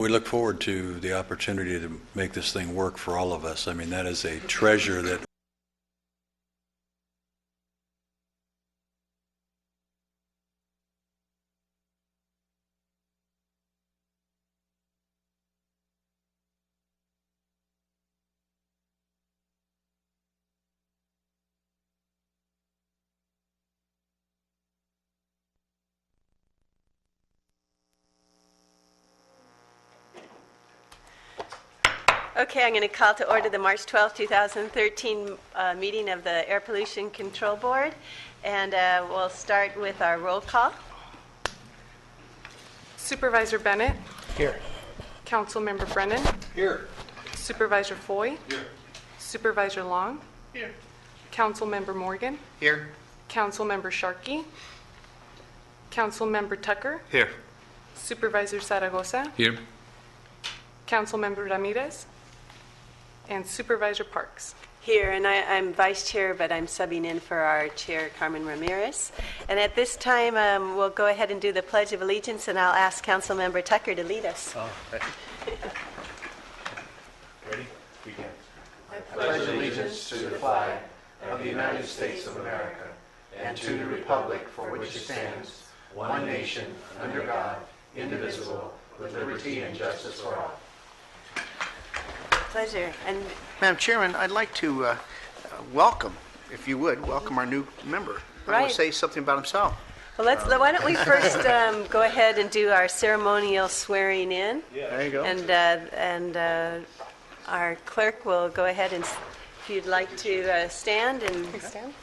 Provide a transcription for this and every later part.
We look forward to the opportunity to make this thing work for all of us. I mean, that is a treasure that Okay, I'm going to call to order the March 12, 2013 meeting of the Air Pollution Control Board, and we'll start with our roll call. Supervisor Bennett. Here. Councilmember Brennan. Here. Supervisor Foy. Here. Supervisor Long. Here. Councilmember Morgan. Here. Councilmember Sharkey. Councilmember Tucker. Here. Supervisor Zaragoza. Here. Councilmember Ramirez. And Supervisor Parks. Here, and I'm vice chair, but I'm subbing in for our chair, Carmen Ramirez. And at this time, we'll go ahead and do the Pledge of Allegiance, and I'll ask Councilmember Tucker to lead us. Ready? Begin. I pledge allegiance to the flag of the United States of America and to the republic for which it stands, one nation, under God, indivisible, with liberty and justice for all. Pleasure. And Madam Chairman, I'd like to welcome, if you would, welcome our new member. I want Right. to say something about himself. well, why don't we first go ahead and do our ceremonial swearing in, There you go. and our clerk will go ahead and, if you'd like to stand and. Please stand.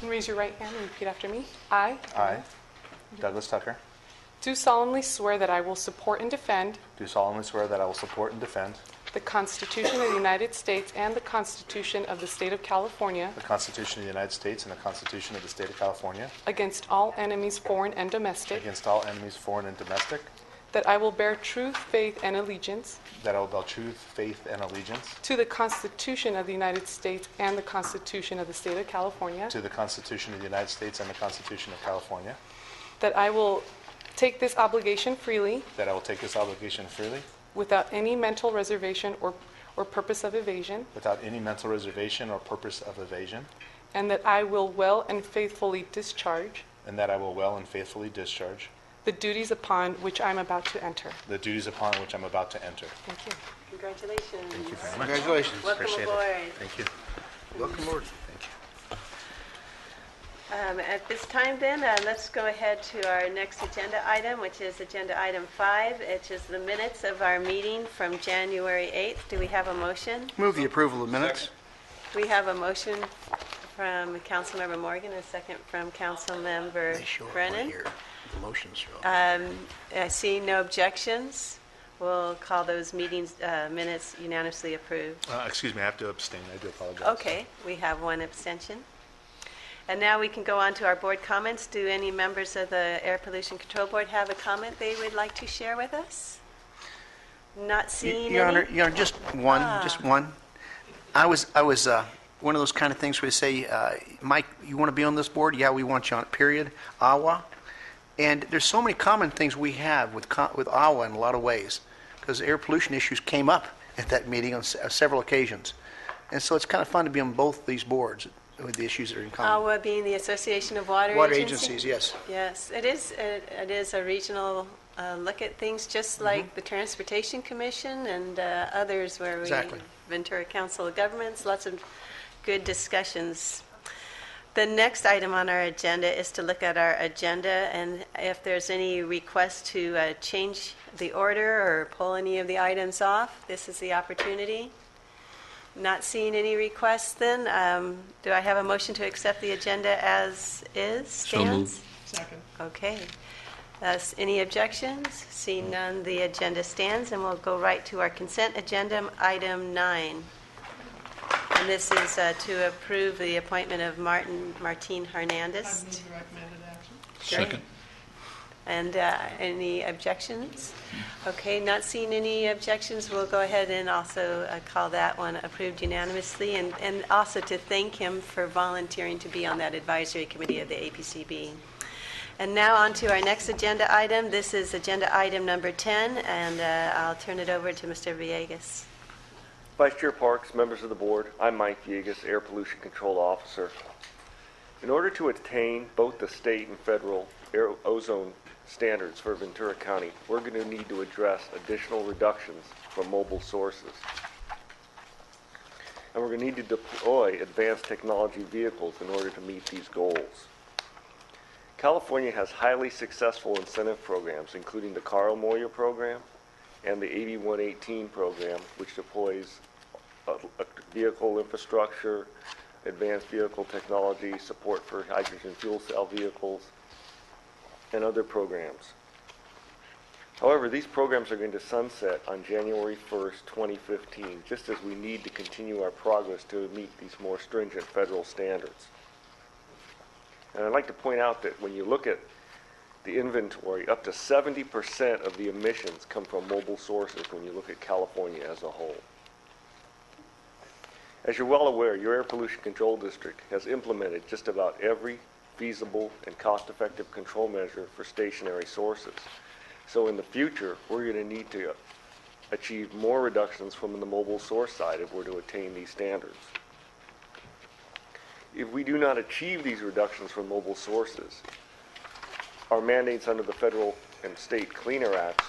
And raise your right hand and repeat after me. I I, Douglas Tucker, do solemnly swear that I will support and defend do solemnly swear that I will support and defend the Constitution of the United States and the Constitution of the State of California the Constitution of the United States and the Constitution of the State of California against all enemies, foreign and domestic, against all enemies, foreign and domestic, that I will bear truth, faith, and allegiance that I will bear truth, faith, and allegiance to the Constitution of the United States and the Constitution of the State of California, to the Constitution of the United States and the Constitution of California, that I will take this obligation freely that I will take this obligation freely without any mental reservation or purpose of evasion, without any mental reservation or purpose of evasion, and that I will well and faithfully discharge and that I will well and faithfully discharge the duties upon which I'm about to enter. the duties upon which I'm about to enter. Thank you. Congratulations. Thank you very much. Congratulations. Welcome Appreciate aboard. it. Thank you. Welcome aboard. Thank you. At this time then, let's go ahead to our next agenda item, which is agenda item 5, which is the minutes of our meeting from January 8th. Do we have a motion? Move the approval of minutes. We have a motion from Councilmember Morgan, a second from Councilmember They show up right Brennan. here. The motions show up. I see no objections. We'll call those minutes unanimously approved. Excuse me, I have to abstain. I do apologize. Okay, we have one abstention. And now we can go on to our board comments. Do any members of the Air Pollution Control Board have a comment they would like to share with us? Not seeing Your any? Honor, just one, just one. I was one of those kind of things where they say, Mike, you want to be on this board? Yeah, we want you on it, period. AWA. And there's so many common things we have with AWA in a lot of ways, because air pollution issues came up at that meeting on several occasions. And so it's kind of fun to be on both these boards with the issues that are in common. AWA being the Association of Water Agencies, yes. Yes, it is a regional look at things, just like the Transportation Commission and others where Exactly. Ventura Council of Governments, lots of good discussions. The next item on our agenda is to look at our agenda, and if there's any request to change the order or pull any of the items off, this is the opportunity. Not seeing any requests then, do I have a motion to accept the agenda as is, stands? Second. Okay. Any objections? Seeing none, the agenda stands, and we'll go right to our consent agenda, item 9. And this is to approve the appointment of Martin Hernandez. Move the recommended action. Second. And any objections? Okay, not seeing any objections, we'll go ahead and also call that one approved unanimously, and also to thank him for volunteering to be on that advisory committee of the APCB. And now on to our next agenda item. This is agenda item number 10, and I'll turn it over to Mr. Villegas. Vice Chair Parks, members of the board, I'm Mike Villegas, Air Pollution Control Officer. In order to attain both the state and federal air ozone standards for Ventura County, we're going to need to address additional reductions from mobile sources. And we're going to need to deploy advanced technology vehicles in order to meet these goals. California has highly successful incentive programs, including the Carl Moyer program and the AB 118 program, which deploys vehicle infrastructure, advanced vehicle technology, support for hydrogen fuel cell vehicles, and other programs. However, these programs are going to sunset on January 1st, 2015, just as we need to continue our progress to meet these more stringent federal standards. And I'd like to point out that when you look at the inventory, up to 70% of the emissions come from mobile sources when you look at California as a whole. As you're well aware, your Air Pollution Control District has implemented just about every feasible and cost-effective control measure for stationary sources. So in the future, we're going to need to achieve more reductions from the mobile source side if we're to attain these standards. If we do not achieve these reductions from mobile sources, our mandates under the federal and state Clean Air Acts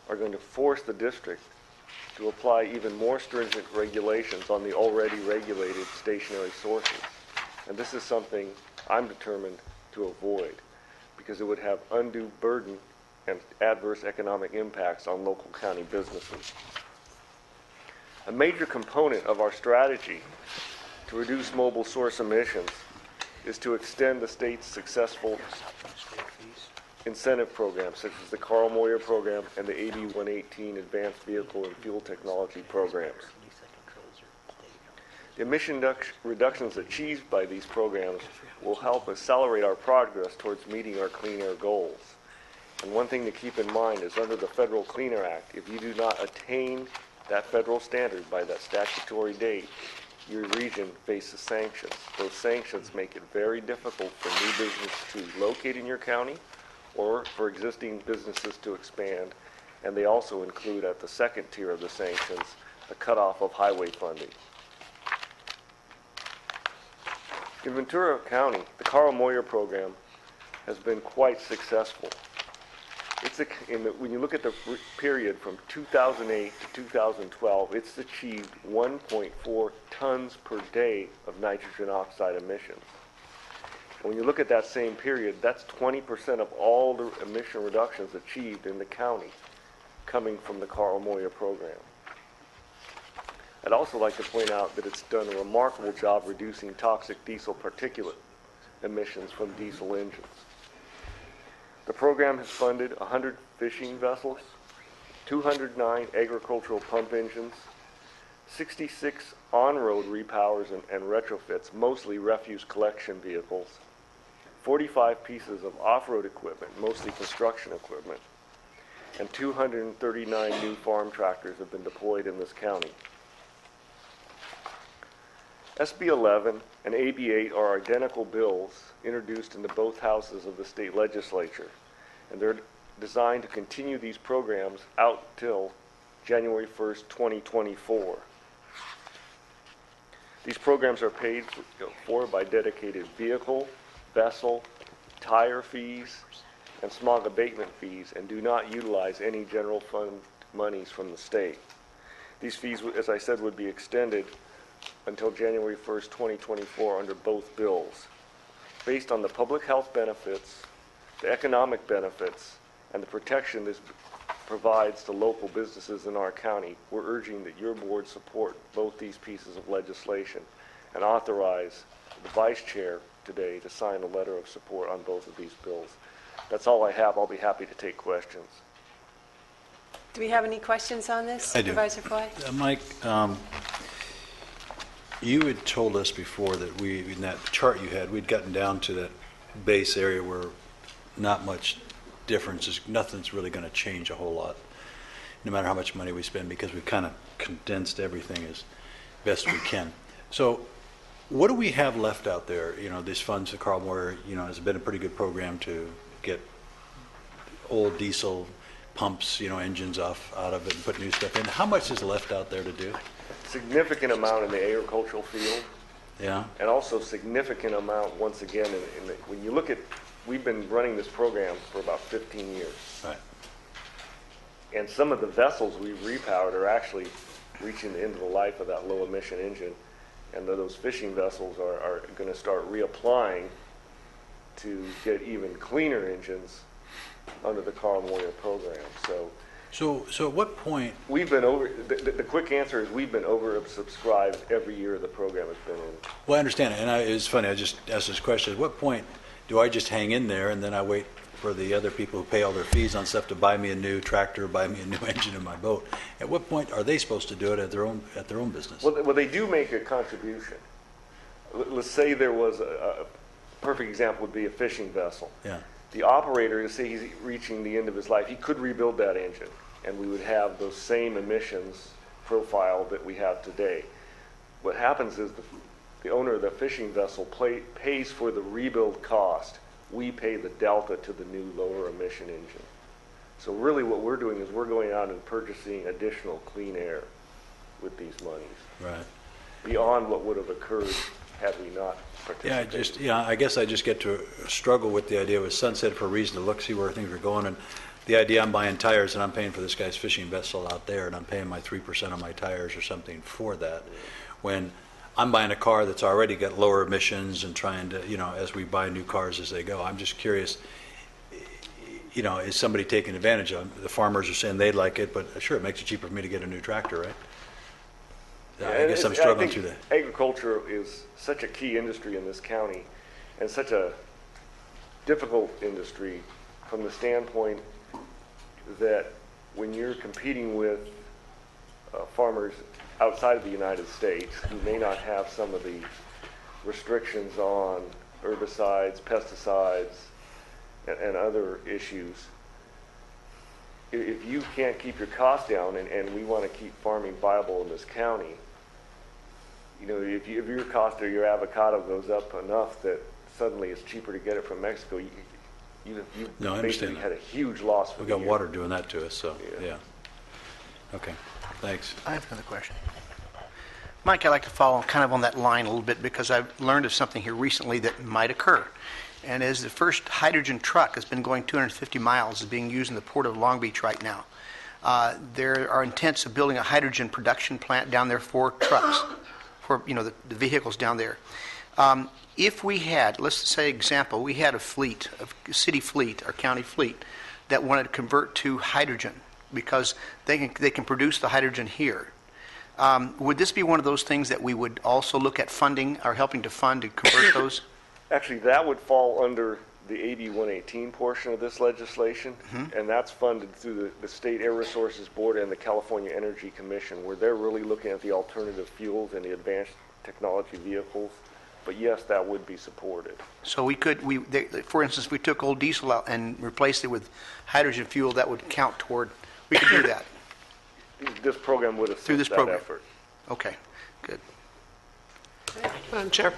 are going to force the district to apply even more stringent regulations on the already regulated stationary sources. And this is something I'm determined to avoid because it would have undue burden and adverse economic impacts on local county businesses. A major component of our strategy to reduce mobile source emissions is to extend the state's successful incentive programs, such as the Carl Moyer program and the AB 118 Advanced Vehicle and Fuel Technology programs. The emission reductions achieved by these programs will help accelerate our progress towards meeting our clean air goals. And one thing to keep in mind is under the Federal Clean Air Act, if you do not attain that federal standard by that statutory date, your region faces sanctions. Those sanctions make it very difficult for new business to locate in your county or for existing businesses to expand. And they also include at the second tier of the sanctions, the cutoff of highway funding. In Ventura County, the Carl Moyer program has been quite successful. When you look at the period from 2008 to 2012, it's achieved 1.4 tons per day of nitrogen oxide emissions. And when you look at that same period, that's 20% of all the emission reductions achieved in the county coming from the Carl Moyer program. I'd also like to point out that it's done a remarkable job reducing toxic diesel particulate emissions from diesel engines. The program has funded 100 fishing vessels, 209 agricultural pump engines, 66 on-road repowers and retrofits, mostly refuse collection vehicles, 45 pieces of off-road equipment, mostly construction equipment, and 239 new farm tractors have been deployed in this county. SB 11 and AB 8 are identical bills introduced into both houses of the state legislature, and they're designed to continue these programs out till January 1st, 2024. These programs are paid for by dedicated vehicle, vessel, tire fees, and smog abatement fees, and do not utilize any general fund monies from the state. These fees, as I said, would be extended until January 1st, 2024 under both bills. Based on the public health benefits, the economic benefits, and the protection this provides to local businesses in our county, we're urging that your board support both these pieces of legislation and authorize the vice chair today to sign a letter of support on both of these bills. That's all I have. I'll be happy to take questions. Do we have any questions on this, I do. Supervisor Foy? Mike, you had told us before that in that chart you had, we'd gotten down to that base area where not much difference is, nothing's really going to change a whole lot, no matter how much money we spend, because we've kind of condensed everything as best we can. So what do we have left out there? You know, these funds, the Carl Moyer, has been a pretty good program to get old diesel pumps, engines out of it and put new stuff in. How much is left out there to do? Significant amount in the agricultural field, Yeah? and also significant amount, once again, when you look at, we've been running this program for about 15 years. Right. And some of the vessels we've repowered are actually reaching the end of the life of that low-emission engine. And those fishing vessels are going to start reapplying to get even cleaner engines under the Carl Moyer program. So So at what point, we've been the quick answer is we've been oversubscribed every year the program has been in. well, I understand it, and it's funny, I just asked this question, at what point do I just hang in there and then I wait for the other people who pay all their fees on stuff to buy me a new tractor, buy me a new engine in my boat? At what point are they supposed to do it at their own business? Well, they do make a contribution. Let's say there was a perfect example would be a fishing vessel. Yeah. The operator, say he's reaching the end of his life, he could rebuild that engine, and we would have those same emissions profile that we have today. What happens is the owner of the fishing vessel pays for the rebuild cost. We pay the delta to the new lower emission engine. So really what we're doing is we're going out and purchasing additional clean air with these monies, Right. beyond what would have occurred had we not participated. I guess I just get to struggle with the idea with Sunset for a reason to look, see where things are going, and the idea I'm buying tires and I'm paying for this guy's fishing vessel out there, and I'm paying my 3% on my tires or something for that, when I'm buying a car that's already got lower emissions and trying to, as we buy new cars as they go. I'm just curious, is somebody taking advantage of it? The farmers are saying they'd like it, but sure, it makes it cheaper for me to get a new tractor, right? I guess I'm struggling through that. Agriculture is such a key industry in this county, and such a difficult industry from the standpoint that when you're competing with farmers outside of the United States who may not have some of the restrictions on herbicides, pesticides, and other issues, if you can't keep your costs down, and we want to keep farming viable in this county, if your cost of your avocado goes up enough that suddenly it's cheaper to get it from Mexico, you No, I basically understand had that. a huge loss for We've the got year. water doing that to us, so, Yeah. yeah. Okay, thanks. I have another question. Mike, I'd like to follow kind of on that line a little bit because I've learned of something here recently that might occur. And as the first hydrogen truck has been going 250 miles, is being used in the port of Long Beach right now. There are intents of building a hydrogen production plant down there for trucks, for the vehicles down there. If we had, let's say example, we had a fleet, a city fleet or county fleet that wanted to convert to hydrogen because they can produce the hydrogen here. Would this be one of those things that we would also look at funding or helping to fund to convert those? Actually, that would fall under the AB 118 portion of this legislation, and that's funded through the State Air Resources Board and the California Energy Commission, where they're really looking at the alternative fuels and the advanced technology vehicles. But yes, that would be supported. So we could, for instance, we took old diesel out and replaced it with hydrogen fuel, that would count toward, we could do that. This program would assist Through this that program. effort. Okay, good. Madam Chair,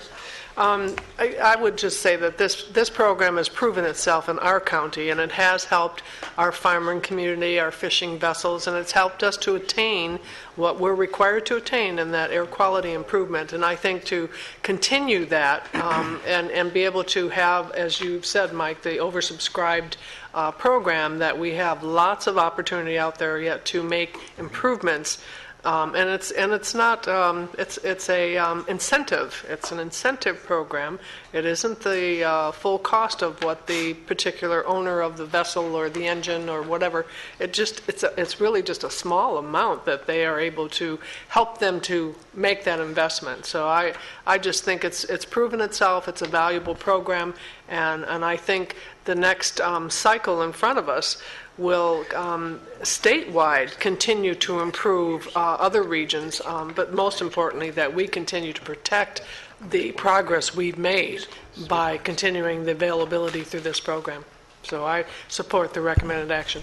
I would just say that this program has proven itself in our county, and it has helped our farming community, our fishing vessels, and it's helped us to attain what we're required to attain in that air quality improvement. And I think to continue that and be able to have, as you've said, Mike, the oversubscribed program, that we have lots of opportunity out there yet to make improvements. And it's not it's a incentive. It's an incentive program. It isn't the full cost of what the particular owner of the vessel or the engine or whatever. It's really just a small amount that they are able to help them to make that investment. So I just think it's proven itself. It's a valuable program, and I think the next cycle in front of us will statewide continue to improve other regions, but most importantly that we continue to protect the progress we've made by continuing the availability through this program. So I support the recommended action.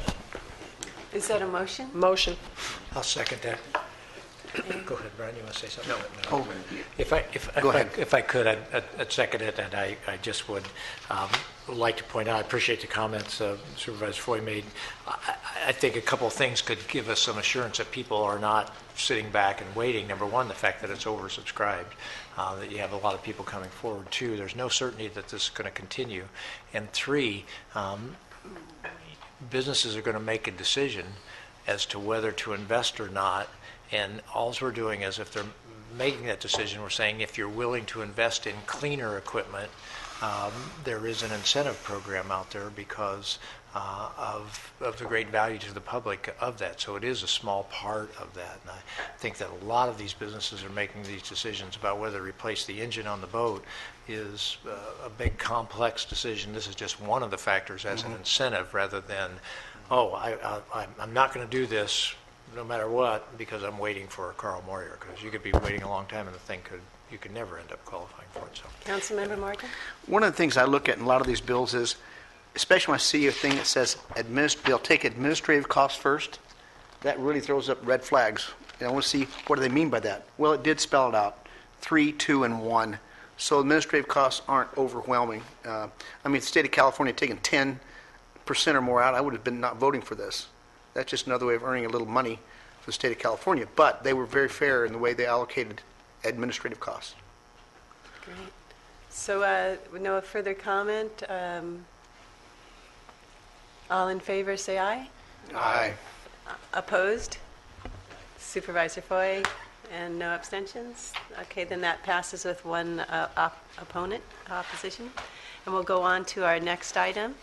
Is that a motion? Motion. I'll second that. Go ahead, Brian, you want to say something? Oh, Go ahead. If I could, I'd second it, and I just would would like to point out, I appreciate the comments Supervisor Foy made. I think a couple of things could give us some assurance that people are not sitting back and waiting. Number one, the fact that it's oversubscribed, that you have a lot of people coming forward. Two, there's no certainty that this is going to continue. And three, businesses are going to make a decision as to whether to invest or not. And all we're doing is, if they're making that decision, we're saying if you're willing to invest in cleaner equipment, there is an incentive program out there because of the great value to the public of that. So it is a small part of that. And I think that a lot of these businesses are making these decisions about whether to replace the engine on the boat is a big complex decision. This is just one of the factors as an incentive, rather than, I'm not going to do this no matter what because I'm waiting for a Carl Moyer, because you could be waiting a long time and the thing you could never end up qualifying for it. So, Councilmember Morgan? One of the things I look at in a lot of these bills is, especially when I see a thing that says they'll take administrative costs first, that really throws up red flags. And I want to see, what do they mean by that? Well, it did spell it out, 3, 2, and 1. So administrative costs aren't overwhelming. I mean, if the state of California had taken 10% or more out, I would have been not voting for this. That's just another way of earning a little money for the state of California. But they were very fair in the way they allocated administrative costs. Great. So with no further comment, all in favor say aye. Aye. Opposed? Supervisor Foy, and no abstentions? Okay, then that passes with one opposition. And we'll go on to our next item.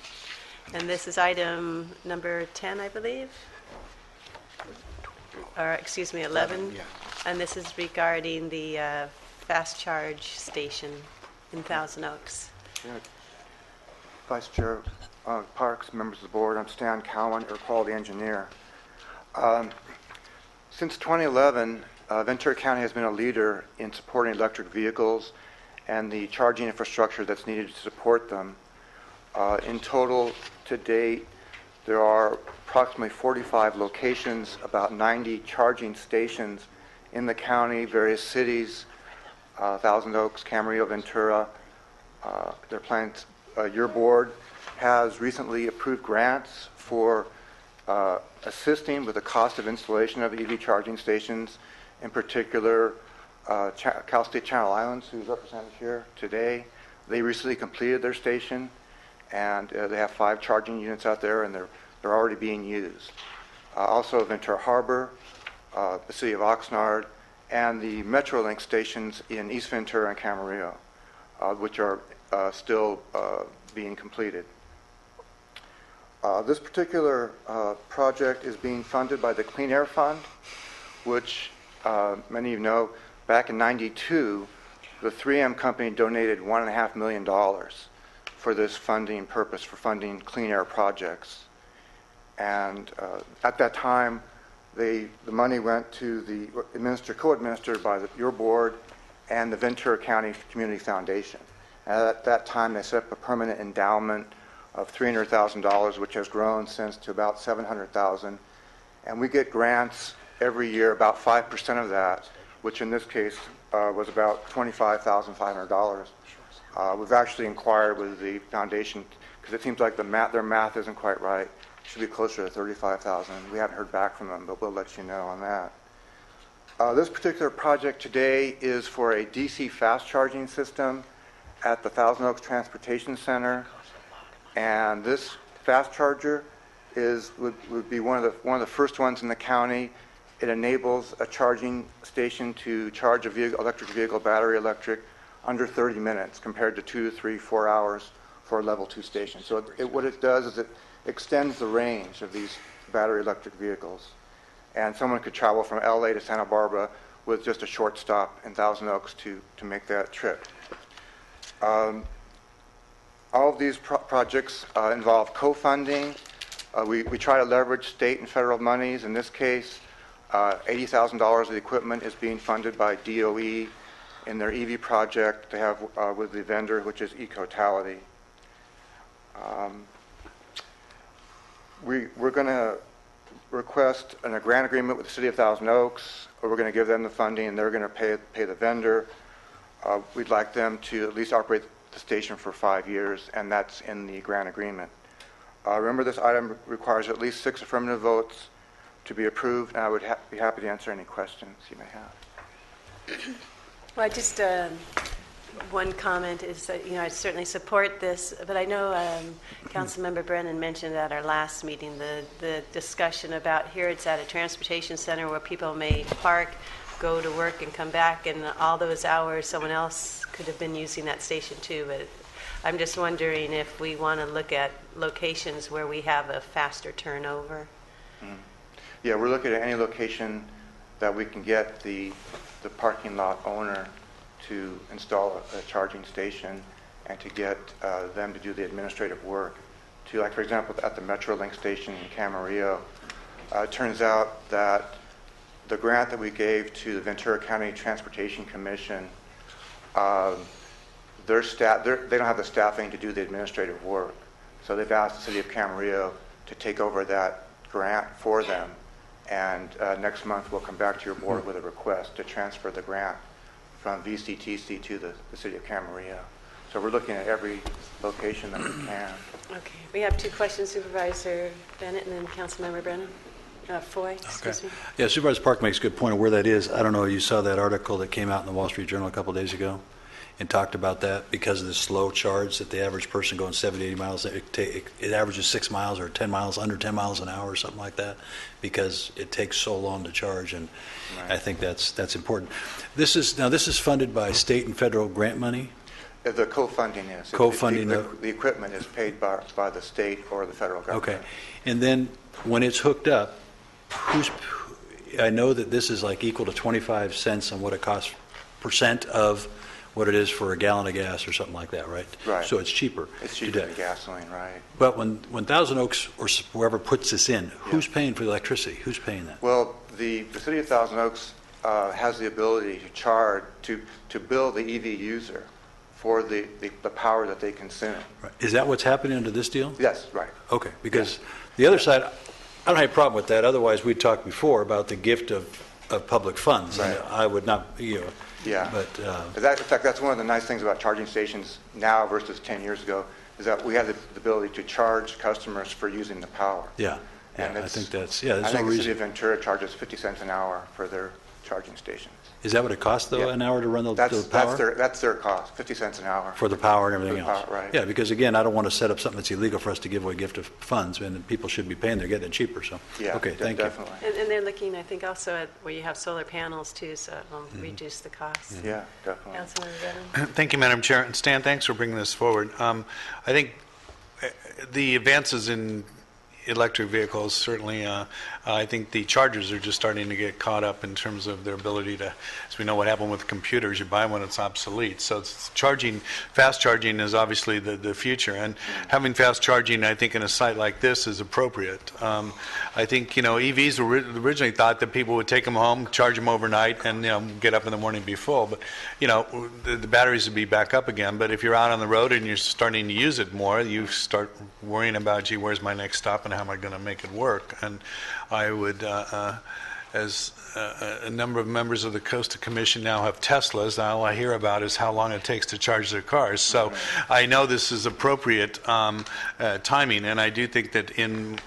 And this is item number 10, I believe. Or, excuse me, 11. Yeah. And this is regarding the fast charge station in Thousand Oaks. Vice Chair, Parks, members of the board, I'm Stan Cowan, Air Quality Engineer. Since 2011, Ventura County has been a leader in supporting electric vehicles and the charging infrastructure that's needed to support them. In total, to date, there are approximately 45 locations, about 90 charging stations in the county, various cities, Thousand Oaks, Camarillo, Ventura. Their plans, your board has recently approved grants for assisting with the cost of installation of EV charging stations, in particular Cal State Channel Islands, who's represented here today. They recently completed their station, and they have 5 charging units out there, and they're already being used. Also Ventura Harbor, the city of Oxnard, and the Metrolink stations in East Ventura and Camarillo, which are still being completed. This particular project is being funded by the Clean Air Fund, which many of you know, back in '92, the 3M company donated $1.5 million for this funding purpose, for funding clean air projects. And at that time, the money went to the co-administered by your board and the Ventura County Community Foundation. And at that time, they set up a permanent endowment of $300,000, which has grown since to about $700,000. And we get grants every year, about 5% of that, which in this case was about $25,500. We've actually inquired with the foundation, because it seems like their math isn't quite right. It should be closer to $35,000. We haven't heard back from them, but we'll let you know on that. This particular project today is for a DC fast charging system at the Thousand Oaks Transportation Center, and this fast charger would be one of the first ones in the county. It enables a charging station to charge a electric vehicle, battery electric, under 30 minutes compared to 2, 3, 4 hours for a level 2 station. So what it does is it extends the range of these battery electric vehicles. And someone could travel from LA to Santa Barbara with just a short stop in Thousand Oaks to make that trip. All of these projects involve co-funding. We try to leverage state and federal monies. In this case, $80,000 of the equipment is being funded by DOE in their EV project they have with the vendor, which is Ecotality. We're going to request a grant agreement with the City of Thousand Oaks, or we're going to give them the funding, and they're going to pay the vendor. We'd like them to at least operate the station for 5 years, and that's in the grant agreement. Remember, this item requires at least 6 affirmative votes to be approved, and I would be happy to answer any questions you may have. Well, I just, one comment is that, I certainly support this, but I know Councilmember Brennan mentioned at our last meeting the discussion about here it's at a transportation center where people may park, go to work and come back, and all those hours someone else could have been using that station too. But I'm just wondering if we want to look at locations where we have a faster turnover. Yeah, we're looking at any location that we can get the parking lot owner to install a charging station and to get them to do the administrative work. To, like, for example, at the Metrolink station in Camarillo, it turns out that the grant that we gave to the Ventura County Transportation Commission, their staff, they don't have the staffing to do the administrative work. So they've asked the city of Camarillo to take over that grant for them. And next month we'll come back to your board with a request to transfer the grant from VCTC to the city of Camarillo. So we're looking at every location that we can. Okay, we have 2 questions, Supervisor Bennett and then Councilmember Brennan. Foy, excuse me. Yeah, Supervisor Park makes a good point of where that is. I don't know, you saw that article that came out in the Wall Street Journal a couple days ago and talked about that because of the slow charge that the average person going 70, 80 miles, it averages 6 miles or 10 miles, under 10 miles an hour or something like that because it takes so long to charge, and I think that's important. This is funded by state and federal grant money? The co-funding is. Co-funding. The equipment is paid by the state or the federal government. Okay. And then when it's hooked up, I know that this is like equal to 25 cents on what it costs % of what it is for a gallon of gas or something like that, right? Right. So it's cheaper. It's cheaper than gasoline, right? But when Thousand Oaks or whoever puts this in, who's paying for the electricity? Who's paying that? Well, the city of Thousand Oaks has the ability to charge, to bill the EV user for the power that they consume. Right. Is that what's happening under this deal? Yes, right. Okay, because the other side, I don't have a problem with that. Otherwise, we'd talked before about the gift of public funds. Right. And I would not, Yeah. but, In fact, that's one of the nice things about charging stations now versus 10 years ago, is that we have the ability to charge customers for using the power. yeah, And I it's- think that's, I there's no think the city of reason. Ventura charges 50 cents an hour for their charging stations. Is that what it costs, though, Yeah. an hour to run the power? That's their cost, 50 cents an hour. For the power and everything For the else? power, right. Yeah, because again, I don't want to set up something that's illegal for us to give away gift of funds, and people should be paying, they're getting it cheaper, so. Yeah, Okay, thank you. definitely. And they're looking, I think, also at where you have solar panels too, so it will reduce the cost. Yeah, definitely. Councilmember Brennan? Thank you, Madam Chair. And Stan, thanks for bringing this forward. I think the advances in electric vehicles, certainly, I think the chargers are just starting to get caught up in terms of their ability to, as we know what happened with computers, you buy one, it's obsolete. So it's charging, fast charging is obviously the future. And having fast charging, I think, in a site like this is appropriate. I think, EVs were originally thought that people would take them home, charge them overnight, and, get up in the morning and be full. But, the batteries would be back up again. But if you're out on the road and you're starting to use it more, you start worrying about, gee, where's my next stop and how am I going to make it work? And I would, as a number of members of the Costa Commission now have Teslas, all I hear about is how long it takes to charge their cars. So I know this is appropriate timing, and I do think that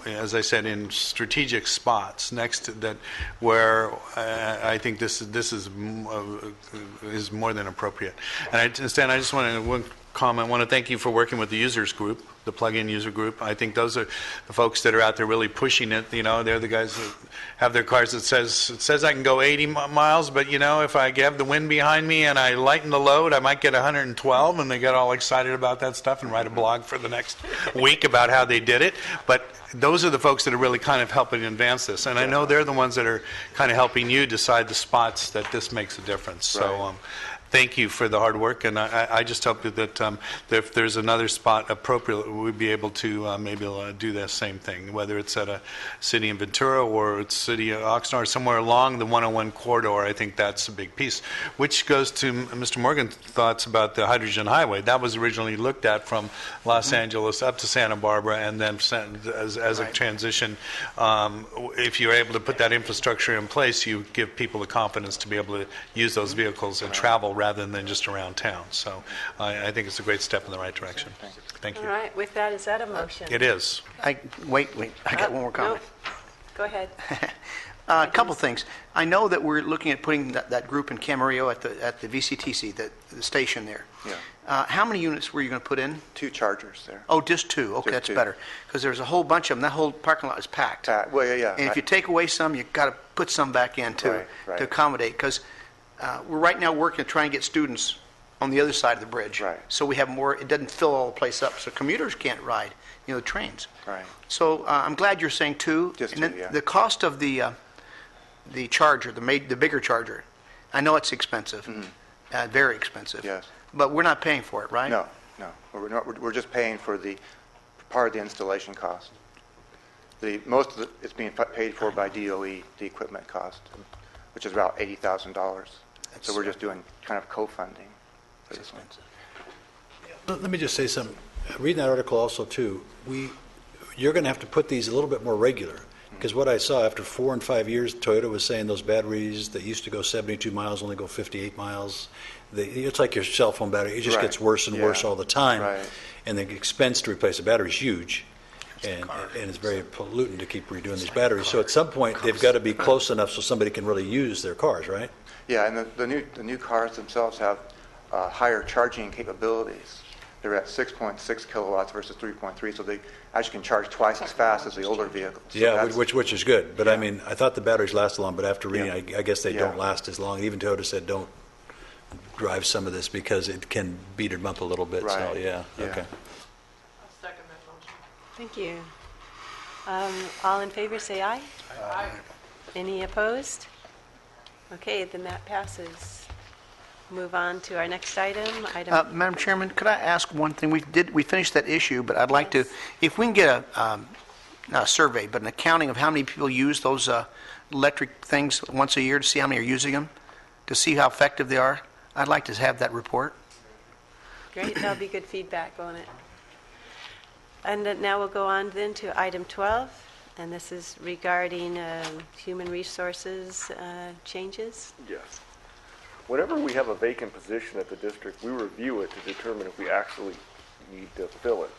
as I said, in strategic spots next to that, where I think this is more than appropriate. And Stan, I just want to comment. I want to thank you for working with the users group, the plug-in user group. I think those are the folks that are out there really pushing it. They're the guys that have their cars that says I can go 80 miles, but if I have the wind behind me and I lighten the load, I might get 112, and they get all excited about that stuff and write a blog for the next week about how they did it. But those are the folks that are really kind of helping advance this, and I know they're the ones that are kind of helping you decide the spots that this makes a difference. So. Thank you for the hard work, and I just hope that if there's another spot appropriate, we'll be able to maybe do that same thing, whether it's at a city in Ventura or it's city of Oxnard or somewhere along the 101 corridor. I think that's a big piece, which goes to Mr. Morgan's thoughts about the hydrogen highway. That was originally looked at from Los Angeles up to Santa Barbara, and then as a transition. If you're able to put that infrastructure in place, you give people the confidence to be able to use those vehicles and travel rather than just around town. So I think it's a great step in the right direction. Thank All you. right, with that, is that a motion? It is. Wait, I got one more comment. No. Go ahead. A couple things. I know that we're looking at putting that group in Camarillo at the VCTC, the station there. Yeah. How many units were you going to put in? 2 chargers there. Oh, just 2. Okay, Just that's 2. better. Because there's a whole bunch of them. That whole parking lot is packed. Well, yeah. And if you take away some, you've got to put some back in too, Right. to accommodate. Because we're right now working to try and get students on the other side of the bridge. Right. So we have more, it doesn't fill all the place up. So commuters can't ride, the trains. Right. So I'm glad you're saying 2. Just And then 2, yeah. the cost of the charger, the bigger charger, I know it's expensive, very expensive. Yes. But we're not paying for it, right? No. We're just paying for the part of the installation cost. Most of it's being paid for by DOE, the equipment cost, which is about $80,000. So we're just doing kind of co-funding for this one. Let me just say something. Reading that article also, too, you're going to have to put these a little bit more regular, because what I saw after 4 and 5 years, Toyota was saying those batteries that used to go 72 miles only go 58 miles. It's like your cell phone battery. It just Right. gets worse and worse Yeah. all the time. Right. And the expense to replace a battery is huge, and it's very pollutant to keep redoing these batteries. So at some point, they've got to be close enough so somebody can really use their cars, right? Yeah, and the new cars themselves have higher charging capabilities. They're at 6.6 kilowatts versus 3.3, so they actually can charge twice as fast as the older vehicles. So Yeah, that's- which is good. But I Yeah. mean, I thought the batteries last long, but after reading, Yeah. I guess they Yeah. don't last as long. Even Toyota said don't drive some of this because it can beat them up a little bit. So, Right. yeah, Yeah. okay. Thank you. All in favor, say aye. Aye. Any opposed? Okay, then that passes. Move on to our next item. Madam Chairman, could I ask one thing? We finished that issue, but I'd like to, if we can get not a survey, but an accounting of how many people use those electric things once a year to see how many are using them, to see how effective they are, I'd like to have that report. Great, that'll be good feedback, won't it? And then now we'll go on then to item 12, and this is regarding human resources changes. Yes. Whenever we have a vacant position at the district, we review it to determine if we actually need to fill it.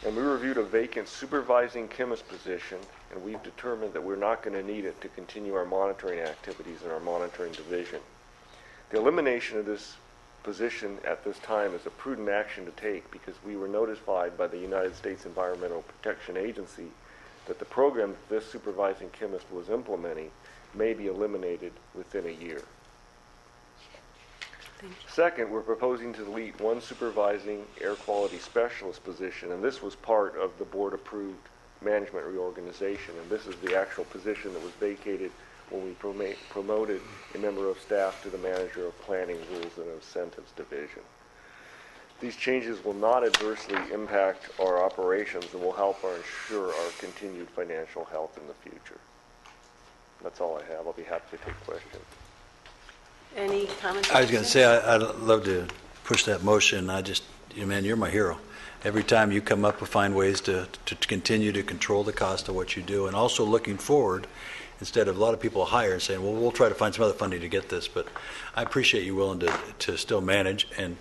And we reviewed a vacant supervising chemist position, and we've determined that we're not going to need it to continue our monitoring activities in our monitoring division. The elimination of this position at this time is a prudent action to take because we were notified by the United States Environmental Protection Agency that the program that this supervising chemist was implementing may be eliminated within a year. Second, we're proposing to delete one supervising air quality specialist position, and this was part of the board-approved management reorganization, and this is the actual position that was vacated when we promoted a member of staff to the manager of planning, rules, and incentives division. These changes will not adversely impact our operations and will help ensure our continued financial health in the future. That's all I have. I'll be happy to take questions. Any comments? I was going to say, I'd love to push that motion. Man, you're my hero. Every time you come up with find ways to continue to control the cost of what you do, and also looking forward, instead of a lot of people hire and saying, well, we'll try to find some other funding to get this, but I appreciate you willing to still manage, and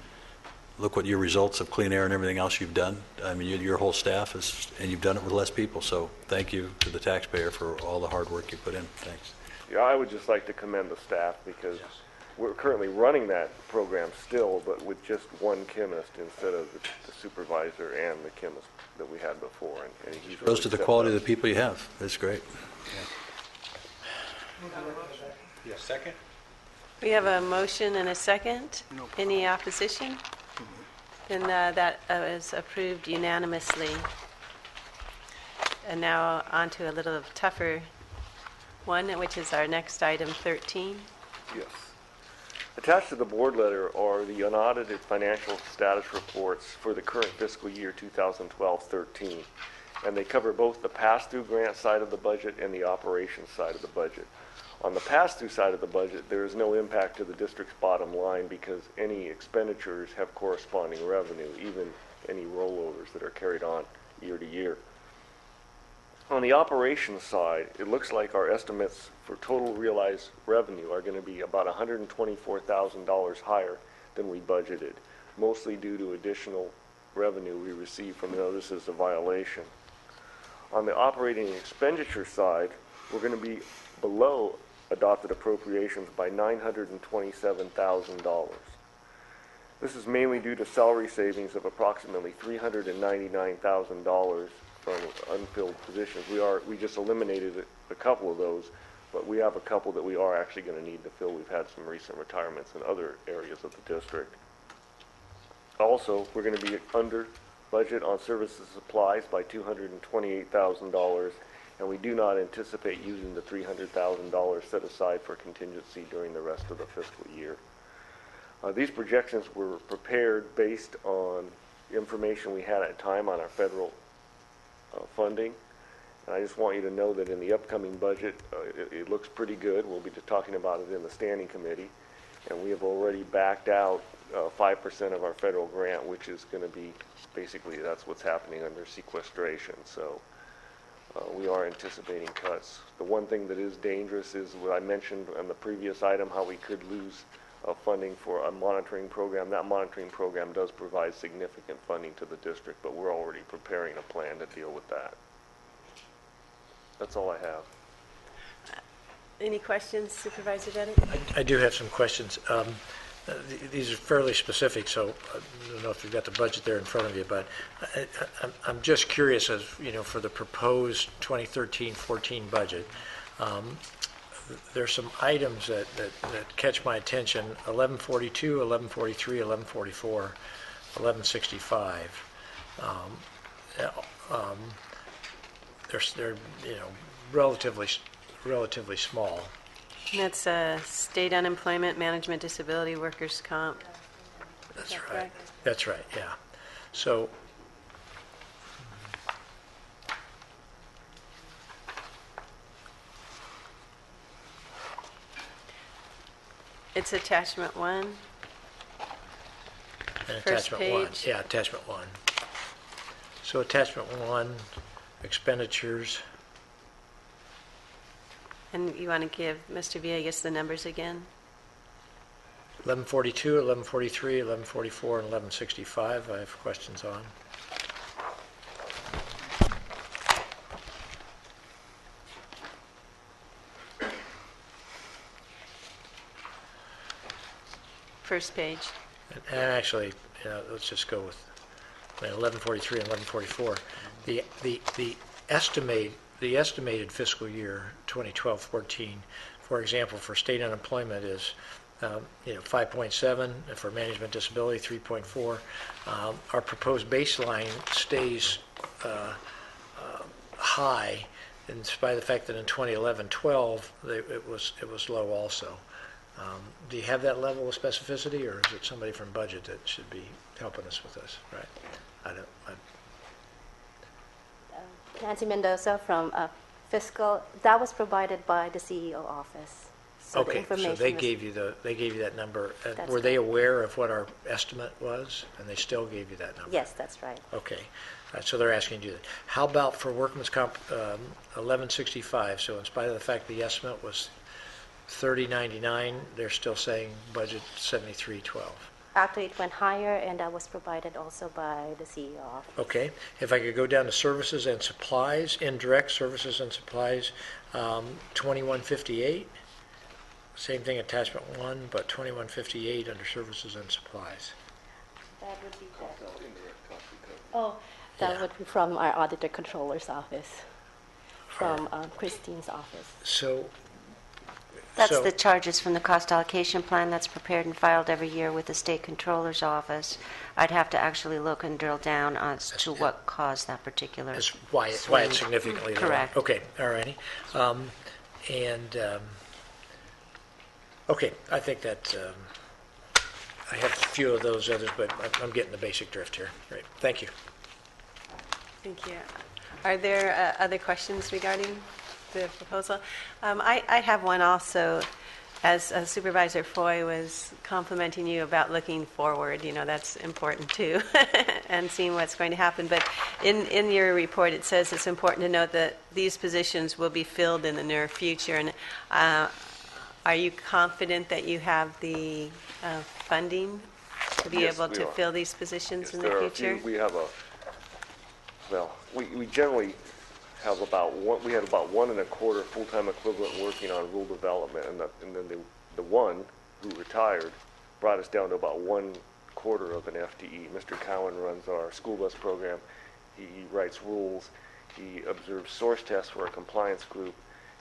look what your results of clean air and everything else you've done. I mean, your whole staff and you've done it with less people, so thank you to the taxpayer for all the hard work you put in. Thanks. Yeah, I would just like to commend the staff because we're currently running that program still, but with just one chemist instead of the supervisor and the chemist that we had before. And he's Goes really to the stepped quality up. of the people you have. That's great. Yeah, second? We have a motion and a second. Any opposition? Then that is approved unanimously. And now on to a little tougher one, which is our next item 13. Yes. Attached to the board letter are the unaudited financial status reports for the current fiscal year 2012-13, and they cover both the pass-through grant side of the budget and the operations side of the budget. On the pass-through side of the budget, there is no impact to the district's bottom line because any expenditures have corresponding revenue, even any rollovers that are carried on year to year. On the operations side, it looks like our estimates for total realized revenue are going to be about $124,000 higher than we budgeted, mostly due to additional revenue we received from notices of violation. On the operating expenditure side, we're going to be below adopted appropriations by $927,000. This is mainly due to salary savings of approximately $399,000 from unfilled positions. We just eliminated a couple of those, but we have a couple that we are actually going to need to fill. We've had some recent retirements in other areas of the district. Also, we're going to be under budget on services and supplies by $228,000, and we do not anticipate using the $300,000 set aside for contingency during the rest of the fiscal year. These projections were prepared based on information we had at the time on our federal funding. And I just want you to know that in the upcoming budget, it looks pretty good. We'll be talking about it in the standing committee. And we have already backed out 5% of our federal grant, which is going to be basically, that's what's happening under sequestration. So we are anticipating cuts. The one thing that is dangerous is what I mentioned on the previous item, how we could lose funding for a monitoring program. That monitoring program does provide significant funding to the district, but we're already preparing a plan to deal with that. That's all I have. Any questions, Supervisor Denny? I do have some questions. These are fairly specific, so I don't know if you've got the budget there in front of you, but I'm just curious, as you know, for the proposed 2013-14 budget, there's some items that catch my attention: 1142, 1143, 1144, 1165. They're relatively small. And that's state unemployment, management, disability, workers' comp. That's right. correct? That's right, yeah. So, It's attachment 1. and First attachment 1. page. Yeah, attachment 1. So attachment 1, expenditures. And you want to give Mr. Villegas the numbers again? 1142, 1143, 1144, and 1165 I have questions on. First page. And actually, let's just go with 1143 and 1144. The estimated fiscal year 2012-14, for example, for state unemployment is 5.7, and for management disability 3.4. Our proposed baseline stays high, in spite of the fact that in 2011-12 it was low also. Do you have that level of specificity, or is it somebody from budget that should be helping us with this? Right? Nancy Mendoza from Fiscal. That was provided by the CEO office. So the Okay, so information they was- gave you that number. That's Were they correct. aware of what our estimate was, and they still gave you that number? Yes, that's right. Okay, so they're asking you to do that. How about for workman's comp 1165? So in spite of the fact the estimate was 3099, they're still saying budget 7312. Actually, it went higher, and that was provided also by the CEO office. Okay, if I could go down to services and supplies, indirect services and supplies, 2158. Same thing, attachment 1, but 2158 under services and supplies. That would be that would be from our auditor controller's office, from Christine's office. So, That's the charges from the cost allocation plan that's prepared and filed every year with the state controller's office. I'd have to actually look and drill down as to what caused that particular that's why swing. it's significantly lower. Correct. Okay, all righty. Okay, I think that I have a few of those others, but I'm getting the basic drift here. Great, thank you. Thank you. Are there other questions regarding the proposal? I have one also. as Supervisor Foy was complimenting you about looking forward, that's important too, and seeing what's going to happen. But in your report, it says it's important to note that these positions will be filled in the near future. And are you confident that you have the funding to be Yes, able we to are. fill these positions Yes, in there the are a few. future? We have we generally have about 1.25 full-time equivalent working on rule development, and then the one who retired brought us down to about 1/4 of an FTE. Mr. Cowan runs our school bus program. He writes rules. He observes source tests for our compliance group.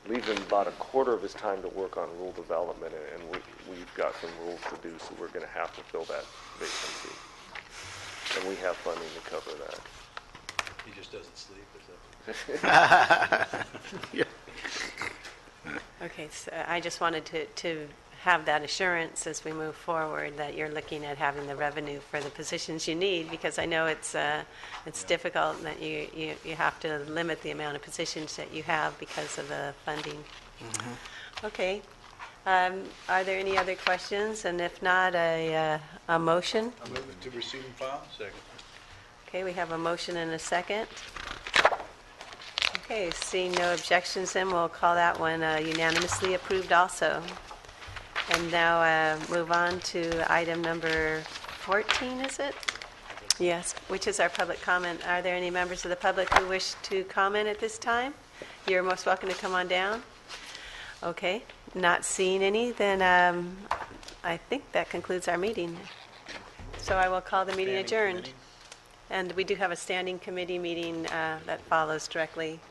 Leaves him about 1/4 of his time to work on rule development, and we've got some rules to do, so we're going to have to fill that vacancy. And we have funding to cover that. He just doesn't sleep, is that? Okay, so I just wanted to have that assurance as we move forward that you're looking at having the revenue for the positions you need, because I know it's difficult and that you have to limit the amount of positions that you have because of the funding. Okay. Are there any other questions? And if not, a motion? I move it to receive and file. Second. Okay, we have a motion and a second. Okay, seeing no objections, then we'll call that one unanimously approved also. And now move on to item number 14, is it? Yes, which is our public comment. Are there any members of the public who wish to comment at this time? You're most welcome to come on down. Okay, not seeing any, then I think that concludes our meeting. So I will call the meeting adjourned. And we do have a standing committee meeting that follows directly